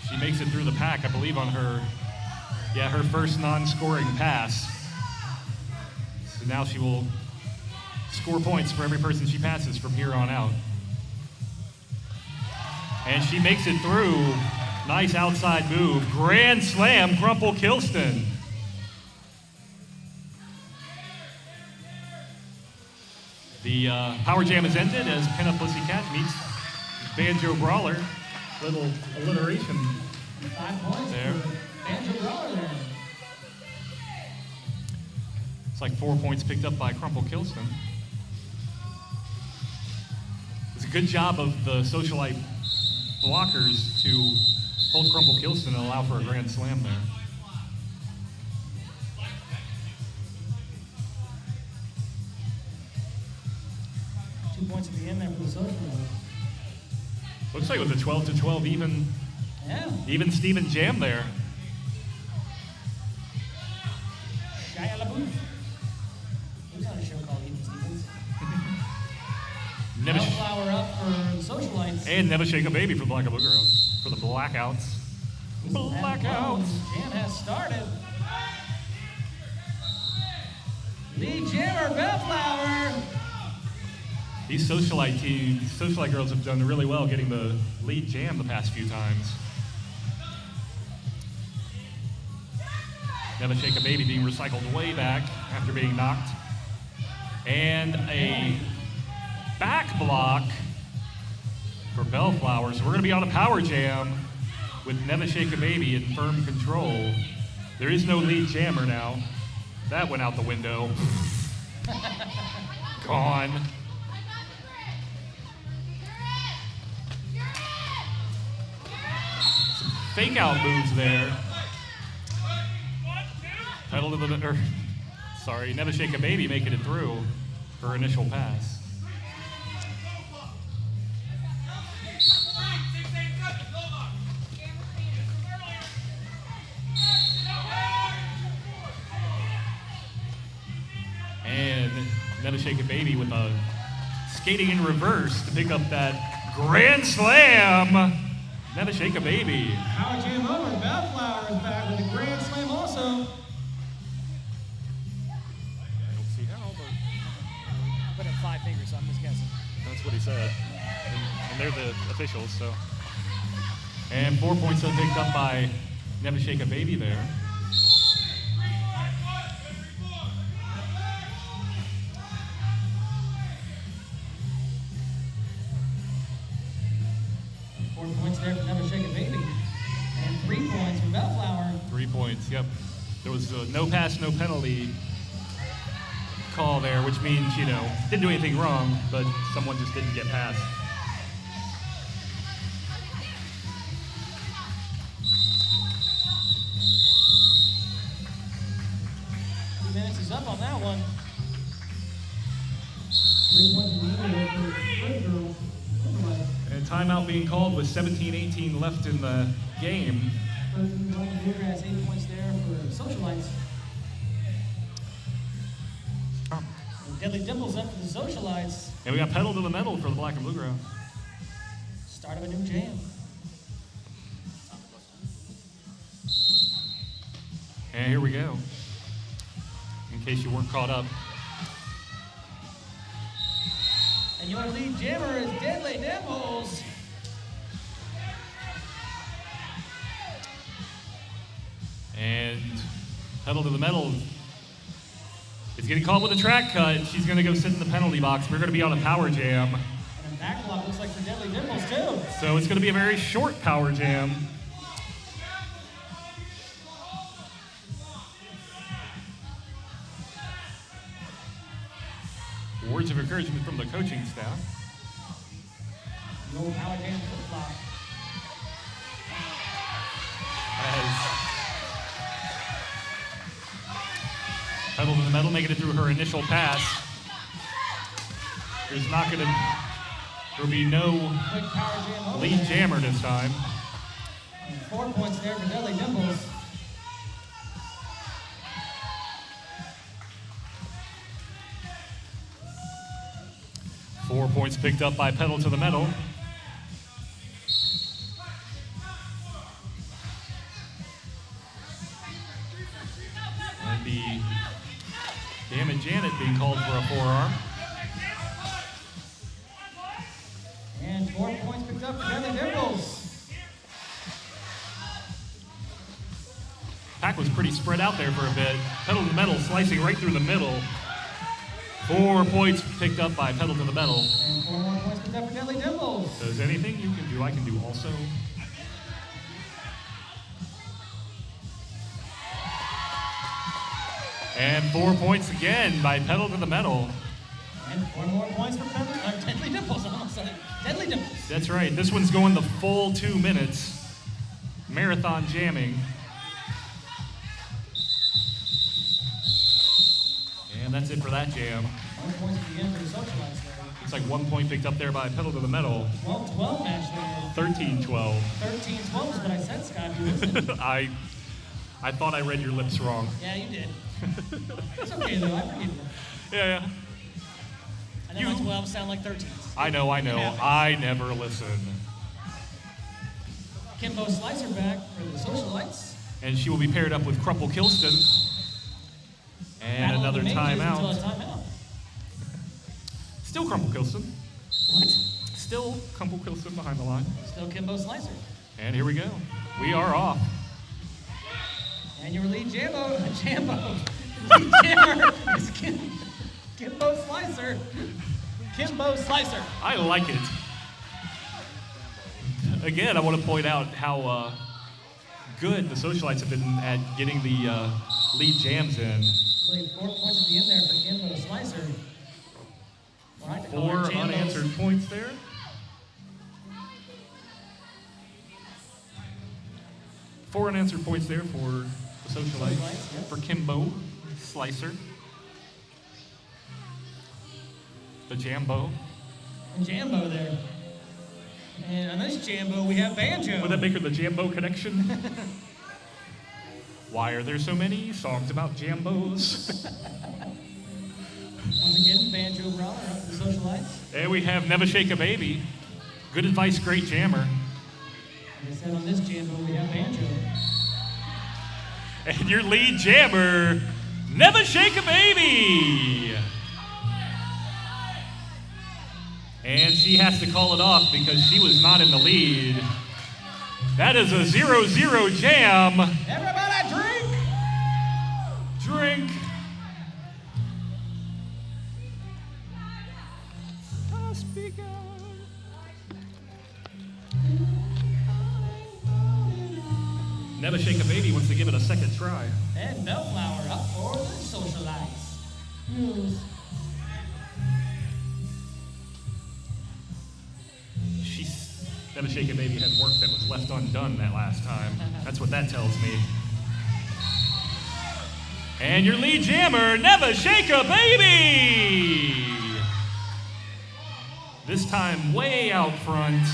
She makes it through the pack, I believe, on her first non-scoring pass. So now she will score points for every person she passes from here on out. And she makes it through. Nice outside move. Grand slam, Crumple Kilston. The power jam is ended as Pinup Pussycat meets Banjo Brawler. Little alliteration 5 points there. Banjo Brawler there. It's like 4 points picked up by Crumple Kilston. It's a good job of the Socialite blockers to hold Crumple Kilston and allow for a grand slam there. Points at the end there for the Socialites. Looks like it was a 12-12 even Steven jam there. Shia LaBeouf. He was on a show called Even Stevens. Bellflower up for the Socialites. And Never Shake a Baby for Black and Bluegrass for the Blackouts. Blackouts. Jam has started. Lead jammer, Bellflower. These Socialite teams, Socialite girls have done really well getting the lead jam the past few times. Never Shake a Baby being recycled way back after being knocked. And a back block for Bellflower. So we're gonna be on a power jam with Never Shake a Baby in firm control. There is no lead jammer now. That went out the window. Gone. Some fake out moves there. Pedal to the, Never Shake a Baby making it through her initial pass. And Never Shake a Baby with a skating in reverse to pick up that grand slam. Never Shake a Baby. Power jam over. Bellflower is back with a grand slam also. I don't see how, but I put in 5 fingers, so I'm just guessing. that's what he said. And they're the officials, so. And 4 points are picked up by Never Shake a Baby there. There for Never Shake a Baby. And 3 points for Bellflower. 3 points, yep. There was a no pass, no penalty call there, which means, didn't do anything wrong, but someone just didn't get past. Minutes is up on that one. 3 points for girls. And timeout being called with 17-18 left in the game. Bluegrass, 8 points there for Socialites. And Deadly Dimples up for the Socialites. And we got pedal to the metal for the Black and Bluegrass. Start of a new jam. And here we go. In case you weren't caught up. And your lead jammer is Deadly Dimples. And pedal to the metal is getting called with a track cut. She's going to go sit in the penalty box. We're going to be on a power jam. And a back block looks like for Deadly Dimples too. So it's going to be a very short power jam. Words of encouragement from the coaching staff. No power jam flip flop. Pedal to the metal, making it through her initial pass. There'll be no Quick power jam over lead there. jammer this time. And 4 points there for Deadly Dimples. Four points picked up by pedal to the metal. And the Damn Janet being called for a forearm. And 4 points picked up for Deadly Dimples. Pack was pretty spread out there for a bit. Pedal to the metal slicing right through the middle. 4 points picked up by pedal to the metal. And 4 more points picked up for Deadly Dimples. So is there anything you can do, I can do also. And 4 points again by pedal to the metal. And 4 more points for Deadly Dimples. I almost said it. Deadly Dimples. That's right. This one's going the full 2 minutes. Marathon jamming. And that's it for that jam. 1 point at the end for the Socialites there. Looks like 1 point picked up there by pedal to the metal. 12-12 match there. 13-12. 13-12 is what I said, Scott. If you listened. I thought I read your lips wrong. Yeah, you did. It's okay, though. I forgive you. Yeah. I know my 12s sound like 13s. I know. I never listen. Kimbo Slicer back for the Socialites. And she will be paired up with Crumple Kilston. And Battle of another the Mages until a timeout. timeout. Still Crumple Kilston. What? Still Crumple Kilston behind the line. Still Kimbo Slicer. And here we go. We are off. And your lead Jambo. Lead jammer is Kimbo Slicer. Kimbo Slicer. I like it. Again, I want to point out how good the Socialites have been at getting the lead jams in. Played 4 points at the end there for Kimbo Slicer. All right, 4 unanswered points there. Four unanswered points there for the Socialites. Yep. For Kimbo Slicer. The Jambo. And Jambo there. And on this Jambo, we have Banjo. Would that make her the Jambo connection? Why are there so many songs about Jambos? Once again, Banjo Brawler up for the Socialites. And we have Never Shake a Baby. Good advice, great jammer. Like I said, on this Jambo, we have Banjo. And your lead jammer, Never Shake a Baby. And she has to call it off because she was not in the lead. That is a 0-0 jam. Everybody drink! Drink. Never Shake a Baby wants to give it a second try. And Bellflower up for the Socialites. Never Shake a Baby had work that was left undone that last time. That's what that tells me. And your lead jammer, Never Shake a Baby! This time way out front.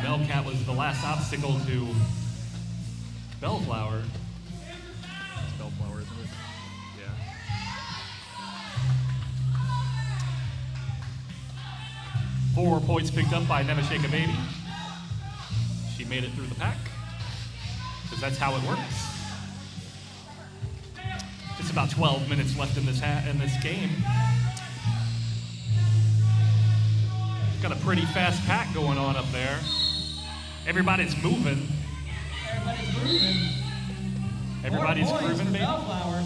Melcat was the last obstacle to Bellflower. It's Bellflower, isn't it? Yeah. Four points picked up by Never Shake a Baby. She made it through the pack, because that's how it works. Just about 12 minutes left in this game. Got a pretty fast pack going on up there. Everybody's moving. Everybody's grooving. Everybody's 4 points grooving, for baby. Bellflower.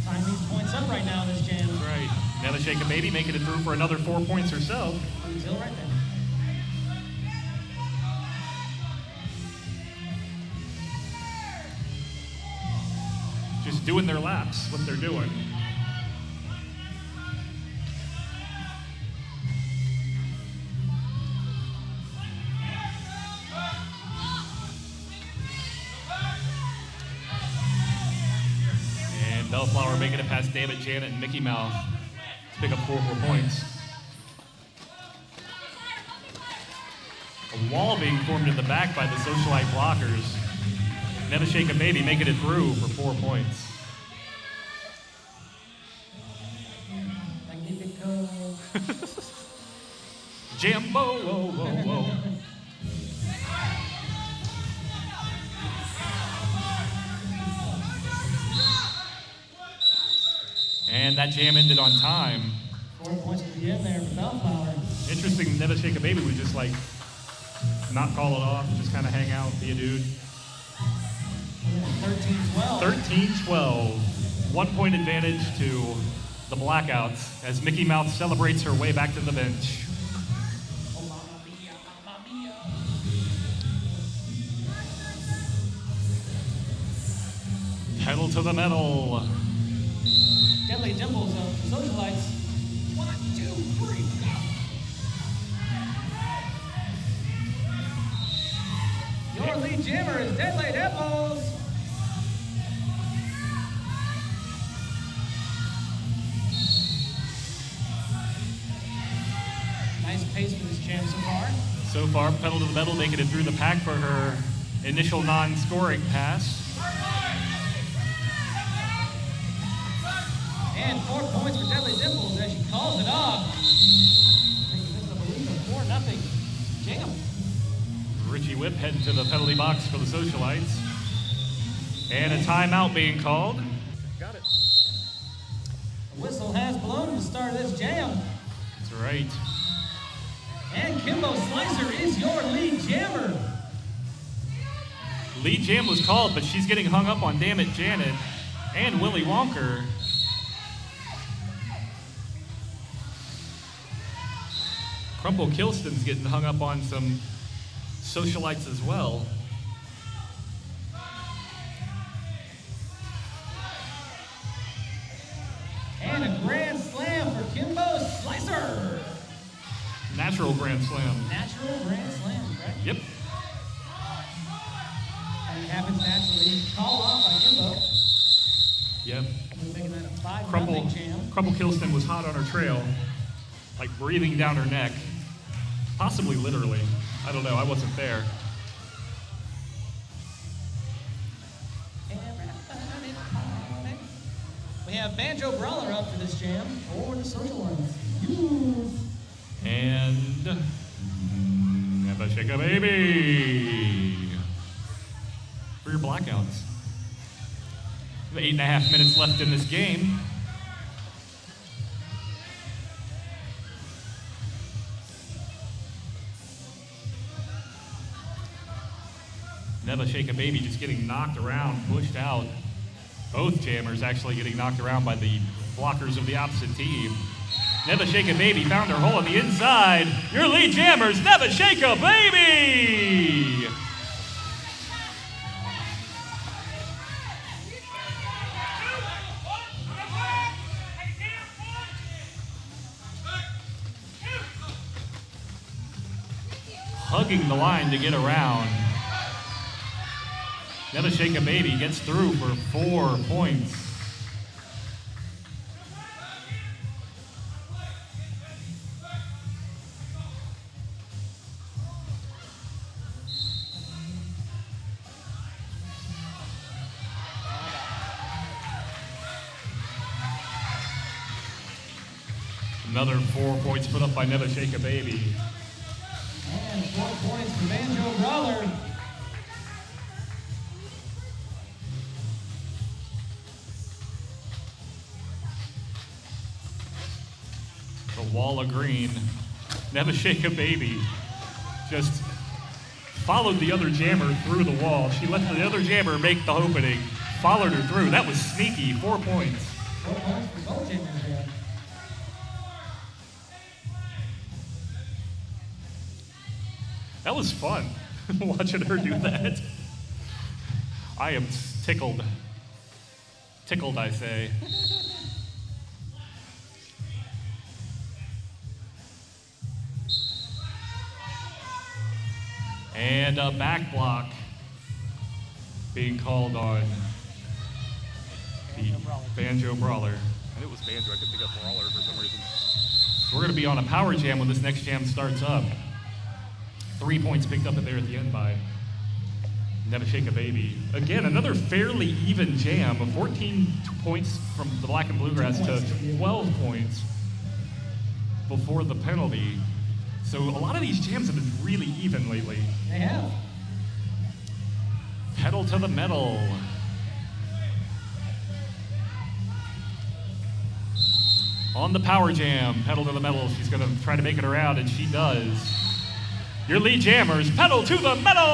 Tying these points up right now in this jam. That's right. Never Shake a Baby making it through for another 4 points herself. Still right there. Just doing their laps, what they're doing. And Bellflower making it past David, Janet, and Mickey Mouse to pick up 4 more points. A wall being formed in the back by the Socialite blockers. Never Shake a Baby making it through for 4 points. Magnifico. Jambo, whoa, whoa, whoa. And that jam ended on time. 4 points at the end there for Bellflower. Interesting, Never Shake a Baby would just like not call it off, just kind of hang out, be a dude. 13-12. 13-12. 1 point advantage to the Blackouts as Mickey Mouse celebrates her way back to the bench. Oh, mamma mia, mamma mia. Pedal to the metal. Deadly Dimples of Socialites. 1, 2, 3, go. Your lead jammer is Deadly Dimples. Nice pace for this jam so far. So far, Pedal to the Metal making it through the pack for her initial non-scoring pass. And 4 points for Deadly Dimples as she calls it off. Making this, I believe, a 4-0 jam. Richie Whip heading to the penalty box for the Socialites. And a timeout being called. Got it. The whistle has blown to the start of this jam. That's right. And Kimbo Slicer is your lead jammer. Lead jam was called, but she's getting hung up on Damn It Janet and Willy Wonker. Crumple Kilston's getting hung up on some socialites as well. And a grand slam for Kimbo Slicer. Natural grand slam. Natural grand slam, right? Yep. And it happens naturally. Call off by Kimbo. Yep. We're making that a 5-0 Crumple jam. Kilston was hot on her trail, like breathing down her neck. Possibly literally. I don't know. I wasn't there. We have Banjo Brawler up for this jam for the social ones. And Never Shake a Baby for your blackouts. We have 8.5 minutes left in this game. Never Shake a Baby just getting knocked around, pushed out. Both jammers actually getting knocked around by the blockers of the opposite team. Never Shake a Baby found her hole on the inside. Your lead jammers, Never Shake a Baby! Hugging the line to get around. Never Shake a Baby gets through for 4 points. Another 4 points put up by Never Shake a Baby. And 4 points for Banjo Brawler. The wall of green. Never Shake a Baby just followed the other jammer through the wall. She let the other jammer make the opening, followed her through. That was sneaky. 4 points. 4 points for both jammers there. That was fun, watching her do that. I am tickled. Tickled, I say. And a back block being called on the Banjo Brawler. And it was Banjo. I couldn't pick up Brawler for some reason. So we're going to be on a power jam when this next jam starts up. 3 points picked up there at the end by Never Shake a Baby. Again, another fairly even jam of 14 points from the Black and Bluegrass to 12 points before the penalty. So a lot of these jams have been really even lately. They have. Pedal to the metal. On the power jam, pedal to the metal. She's going to try to make it around, and she does. Your lead jammers, pedal to the metal!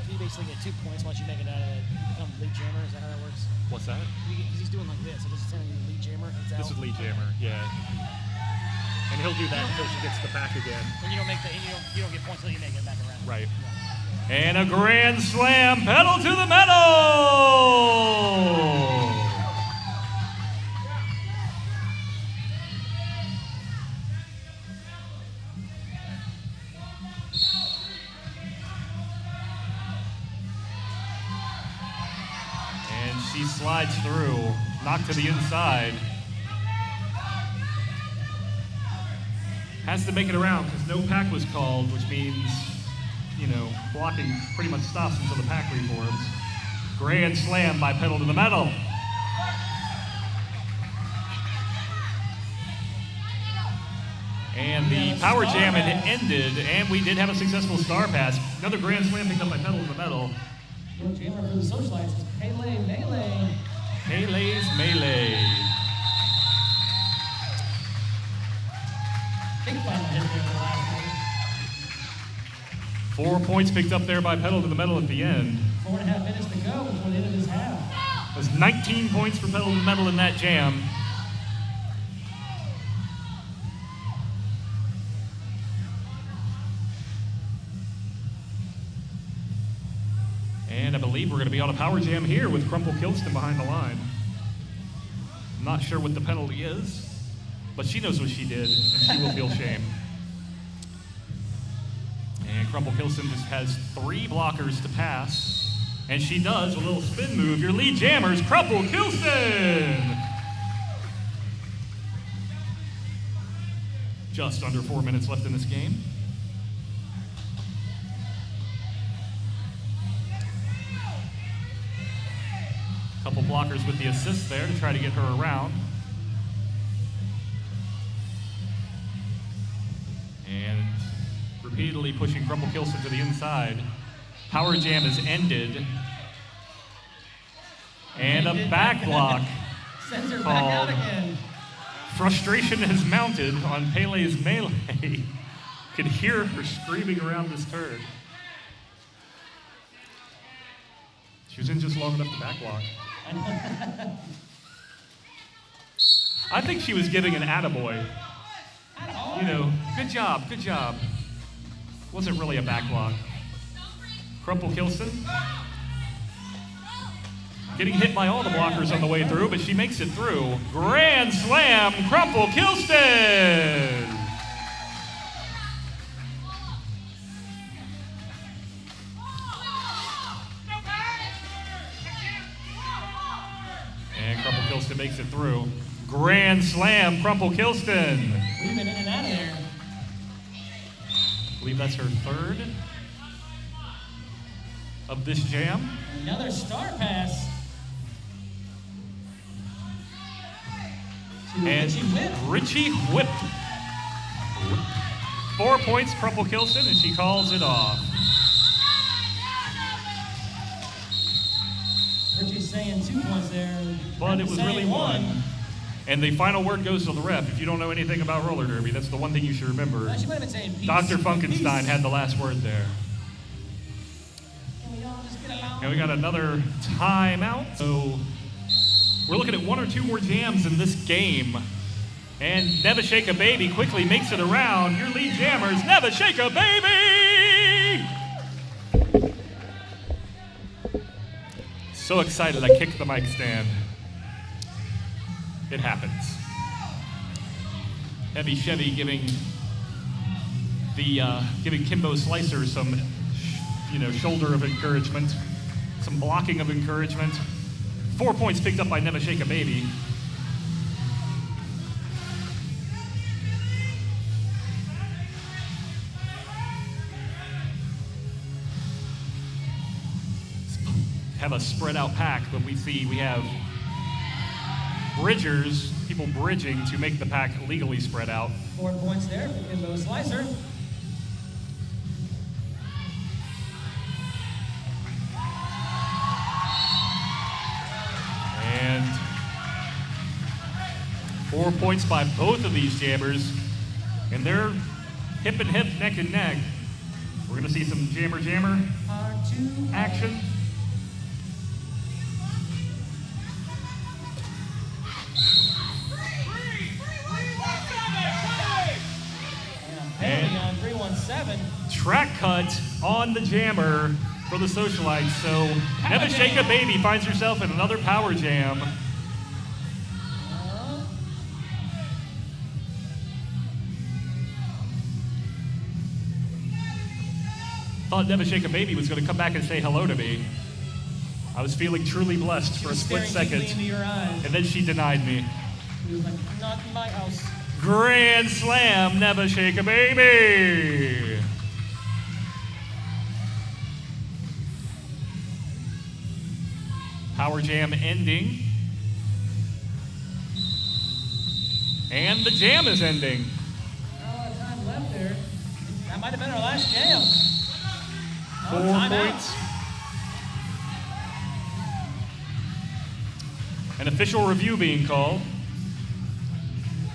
So you basically get 2 points once you make it out of it. You become lead jammer. Is that how that works? What's that? Because he's doing like this. So this is telling you lead jammer. It's out. This is lead jammer, yeah. And he'll do that until she gets the back again. And you don't make the you don't get points until you make it back around. Right. Yeah. And a grand slam, pedal to the metal! And she slides through, knocked to the inside. Has to make it around because no pack was called, which means, blocking pretty much stops until the pack reforms. Grand slam by pedal to the metal. And the power jam had ended, and we did have a successful star pass. Another grand slam picked up by pedal to the metal. Your jammer for the socialites is Pele Melee. Pele's Melee. Big final hit there for the last one. 4 points picked up there by pedal to the metal at the end. 4.5 minutes to go before the end of this half. was 19 points for pedal to the metal in that jam. And I believe we're going to be on a power jam here with Crumple Kilston behind the line. I'm not sure what the penalty is, but she knows what she did, and she will feel shame. And Crumple Kilston just has 3 blockers to pass, and she does a little spin move. Your lead jammers, Crumple Kilston! Just under 4 minutes left in this game. Couple blockers with the assist there to try to get her around. And repeatedly pushing Crumple Kilston to the inside. Power jam is ended. And a back block Sends her back out called. again. Frustration has mounted on Pele's melee. You can hear her screaming around this turn. She was in just long enough to back block. I think she was giving an attaboy. You know, good job, good job. Wasn't really a back block. Crumple Kilston getting hit by all the blockers on the way through, but she makes it through. Grand slam, Crumple Kilston! And Crumple Kilston makes it through. Grand slam, Crumple Kilston. We've been in and out of there. I believe that's her 3rd of this jam. Another star pass. And Richie Whip. 4 points, Crumple Kilston, and she calls it off. Richie's saying 2 points there. But it was really 1. And the final word goes to the ref. If you don't know anything about roller derby, that's the one thing you should remember. She might have been saying peace. Dr. Funkenstein Peace. had the last word there. Can we all just get along? And we got another timeout. So we're looking at 1 or 2 more jams in this game. And Never Shake a Baby quickly makes it around. Your lead jammers, Never Shake a Baby! So excited I kicked the mic stand. It happens. Heavy Chevy giving Kimbo Slicer some, shoulder of encouragement, some blocking of encouragement. 4 points picked up by Never Shake a Baby. Have a spread out pack, but we have bridgers, people bridging to make the pack legally spread out. 4 points there for Kimbo Slicer. And 4 points by both of these jammers. And they're hip and hip, neck and neck. We're gonna see some jammer R2 action. Penalty on 317. Track cut on the jammer for the socialites. So Never Shake a Baby finds herself in another power jam. Thought Never Shake a Baby was going to come back and say hello to me. I was feeling truly blessed for a split second. Into your eyes. And then she denied me. He was like, not in my house. Grand slam, Never Shake a Baby. Power jam ending. And the jam is ending. Oh, time left there. That might have been our last jam. 4 timeout. points. An official review being called,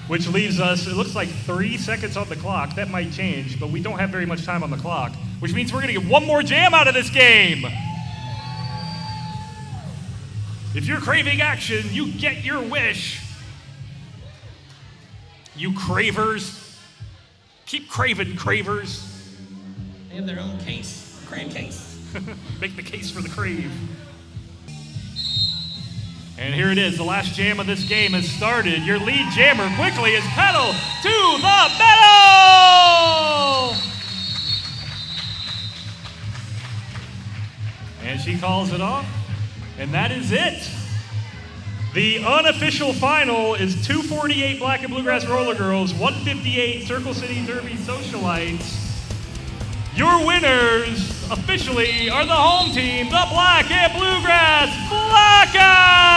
which leaves us, it looks like 3 seconds on the clock. That might change, but we don't have very much time on the clock, which means we're going to get one more jam out of this game. If you're craving action, you get your wish. You cravers, keep craving cravers. They have their own case, crave case. Make the case for the crave. And here it is, the last jam of this game has started. Your lead jammer quickly is pedal to the metal! And she calls it off, and that is it. The unofficial final is 248 Black and Bluegrass Roller Girls, 158 Circle City Derby Socialites. Your winners officially are the home team, the Black and Bluegrass Blackouts!